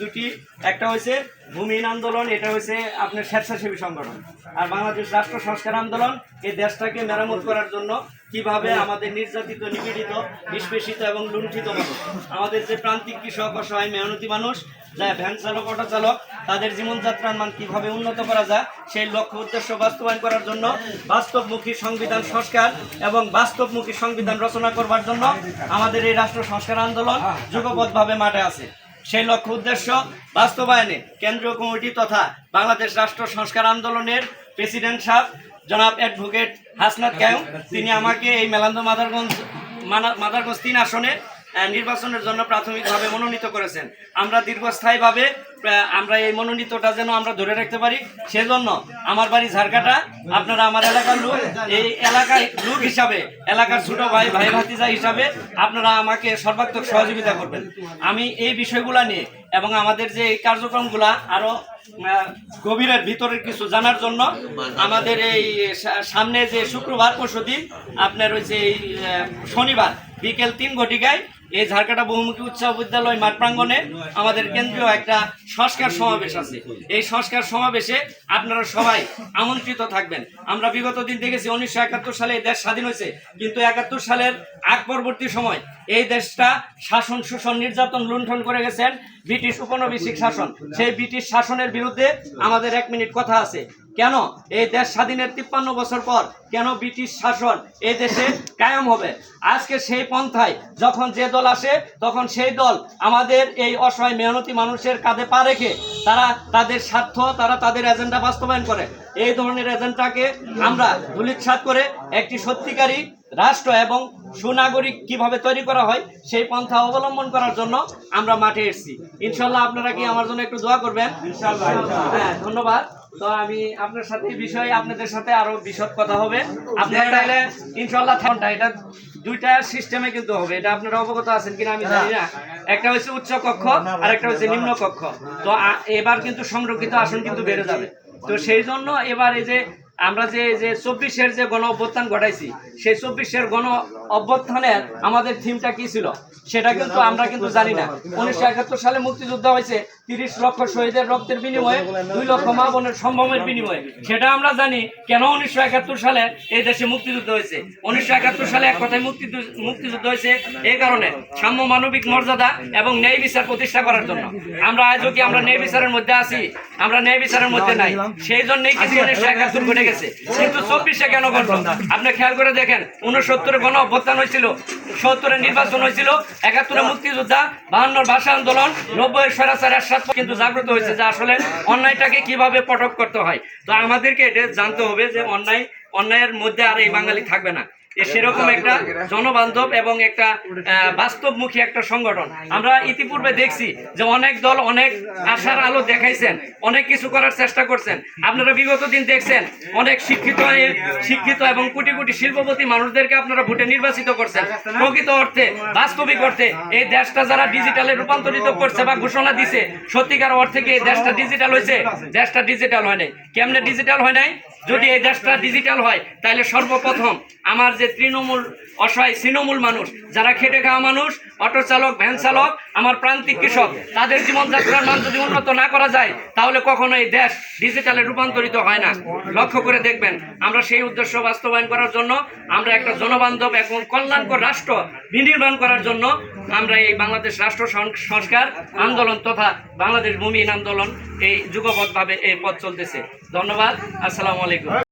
দুটি, একটা হয়েছে ভূমিহীন আন্দোলন, এটা হয়েছে আপনার স্বেচ্ছাসেবী সংগঠন। আর বাংলাদেশ রাষ্ট্র সংস্কার আন্দোলন এই দেশটাকে মেরামত করার জন্য কিভাবে আমাদের নির্যাতিত, নিপীড়িত, নিষ্পেষিত এবং লুণ্ঠিত মানুষ, আমাদের যে প্রান্তিক কৃষক, অসহায় মেহনতি মানুষ, যা ভ্যান চালক, অটো চালক, তাদের জীবনযাত্রার মান কিভাবে উন্নত করা যায় সেই লক্ষ্য উদ্দেশ্য বাস্তবায়ন করার জন্য বাস্তবমুখী সংবিধান সংস্কার এবং বাস্তবমুখী সংবিধান রচনা করবার জন্য আমাদের এই রাষ্ট্র সংস্কার আন্দোলন যুগপৎভাবে মাঠে আছে। সেই লক্ষ্য উদ্দেশ্য বাস্তবায়নে কেন্দ্রীয় কমিটি তথা বাংলাদেশ রাষ্ট্র সংস্কার আন্দোলনের প্রেসিডেন্ট সাহেব জনাব অ্যাডভোকেট হাসনাত কায়ুম, তিনি আমাকে এই মেলান্দ মাদারগঞ্জ 3 আসনে নির্বাচনের জন্য প্রাথমিকভাবে মনোনীত করেছেন। আমরা দীর্ঘস্থায়ীভাবে আমরা এই মনোনীতটা যেন আমরা ধরে রাখতে পারি, সেজন্য আমার বাড়ি ঝাড়কাটা, আপনারা আমার এলাকার লোক, এই এলাকার লোক হিসাবে, এলাকার ছোট ভাই ভাতিজা হিসাবে আপনারা আমাকে সর্বাত্মক সহযোগিতা করবেন। আমি এই বিষয়গুলো নিয়ে এবং আমাদের যে এই কার্যক্রমগুলা আরও গভীরের ভিতরের কিছু জানার জন্য আমাদের এই সামনে যে শুক্রবার পরশুদিন আপনার হচ্ছে এই শনিবার বিকেল 3 ঘটিকায় এই ঝাড়কাটা বহুমুখী উচ্চ বিদ্যালয় মাঠ প্রাঙ্গণে আমাদের কেন্দ্রীয় একটা সংস্কার সমাবেশ আছে। এই সংস্কার সমাবেশে আপনারা সবাই আমন্ত্রিত থাকবেন। আমরা বিগত দিন দেখেছি 1971 সালে এই দেশ স্বাধীন হয়েছে, কিন্তু 71 সালের আগ পরবর্তী সময় এই দেশটা শাসন, শোষণ, নির্যাতন, লুণ্ঠন করে গেছেন ব্রিটিশ উপনিবেশিক শাসন। সেই ব্রিটিশ শাসনের বিরুদ্ধে আমাদের 1 মিনিট কথা আছে। কেন এই দেশ স্বাধীনের 53 বছর পর কেন ব্রিটিশ শাসন এই দেশে কায়েম হবে? আজকে সেই পন্থায় যখন যে দল আসে তখন সেই দল আমাদের এই অসহায় মেহনতি মানুষের কাঁধে পা রেখে তারা তাদের স্বার্থ, তারা তাদের এজেন্ডা বাস্তবায়ন করে। এই ধরনের এজেন্ডাকে আমরা ধূলিসাৎ করে একটি সত্যিকারী রাষ্ট্র এবং সুনাগরিক কিভাবে তৈরি করা হয় সেই পন্থা অবলম্বন করার জন্য আমরা মাঠে এসেছি। ইনশাল্লাহ আপনারা কি আমার জন্য একটু দোয়া করবেন? হ্যাঁ, ধন্যবাদ। তো আমি আপনার সাথে বিষয়ে আপনাদের সাথে আরো বিশদ কথা হবে। আপনারা তাহলে ইনশাল্লাহ এটা 2টা সিস্টেমে কিন্তু হবে, এটা আপনারা অবগত আছেন কিনা আমি জানি না। একটা হচ্ছে উচ্চ কক্ষ আর একটা হচ্ছে নিম্ন কক্ষ। তো এবার কিন্তু সংরক্ষিত আসন কিন্তু বেড়ে যাবে। তো সেই জন্য এবার এই যে আমরা যে 24-এর যে গণ অভ্যুত্থান ঘটাইছি, সেই 24-এর গণ অভ্যুত্থানের আমাদের থিমটা কি ছিল সেটা কিন্তু আমরা কিন্তু জানি না। 1971 সালে মুক্তিযুদ্ধ হয়েছে 30 লক্ষ শহীদের রক্তের বিনিময়ে, 2 লক্ষ মা বোনের সম্ভ্রমের বিনিময়ে। সেটা আমরা জানি কেন 1971 সালে এই দেশে মুক্তিযুদ্ধ হয়েছে। 1971 সালে এক কথায় মুক্তিযুদ্ধ হয়েছে এই কারণে, সাম্য, মানবিক মর্যাদা এবং ন্যায় বিচার প্রতিষ্ঠা করার জন্য। আমরা আজও কি আমরা ন্যায় বিচারের মধ্যে আছি? আমরা ন্যায় বিচারের মধ্যে নাই। সেই জন্যই কিন্তু 1971 ঘটে গেছে, কিন্তু 24-এ কেন ঘটল? আপনি খেয়াল করে দেখেন, 69-এ গণ অভ্যুত্থান হয়েছিল, 70-এ নির্বাচন হয়েছিল, 71-এ মুক্তিযোদ্ধা, 52-এর ভাষা আন্দোলন, 90-এর স্বৈরাচার এরশাদ কিন্তু জাগ্রত হয়েছে যে আসলে অন্যায়টাকে কিভাবে পটক করতে হয়। তো আমাদেরকে এটা জানতে হবে যে অন্যায়ের মধ্যে আর এই বাঙালি থাকবে না। সেরকম একটা জনবান্ধব এবং একটা বাস্তবমুখী একটা সংগঠন। আমরা ইতিপূর্বে দেখছি যে অনেক দল অনেক আশার আলো দেখাইছেন, অনেক কিছু করার চেষ্টা করছেন। আপনারা বিগত দিন দেখছেন অনেক শিক্ষিত এবং কোটি কোটি শিল্পপতি মানুষদেরকে আপনারা ভোটে নির্বাচিত করছেন। প্রকৃত অর্থে, বাস্তবিক অর্থে এই দেশটা যারা ডিজিটালে রূপান্তরিত করছে বা ঘোষণা দিছে, সত্যিকার অর্থে কি এই দেশটা ডিজিটাল হয়েছে? দেশটা ডিজিটাল হয় নাই। কেমনে ডিজিটাল হয় নাই? যদি এই দেশটা ডিজিটাল হয় তাহলে সর্বপ্রথম আমার যে তৃণমূল, অসহায় তৃণমূল মানুষ, যারা খেটে খাওয়া মানুষ, অটো চালক, ভ্যান চালক, আমার প্রান্তিক কৃষক, তাদের জীবনযাত্রার মান যদি উন্নত না করা যায় তাহলে কখনো এই দেশ ডিজিটালে রূপান্তরিত হয় না। লক্ষ্য করে দেখবেন, আমরা সেই উদ্দেশ্য বাস্তবায়ন করার জন্য, আমরা একটা জনবান্ধব এবং কল্যাণকর রাষ্ট্র বিনির্মাণ করার জন্য আমরা এই বাংলাদেশ রাষ্ট্র সংস্কার আন্দোলন তথা বাংলাদেশ ভূমিহীন আন্দোলন এই যুগপৎভাবে এই পথ চলতেছে। ধন্যবাদ। আসসালামু আলাইকুম।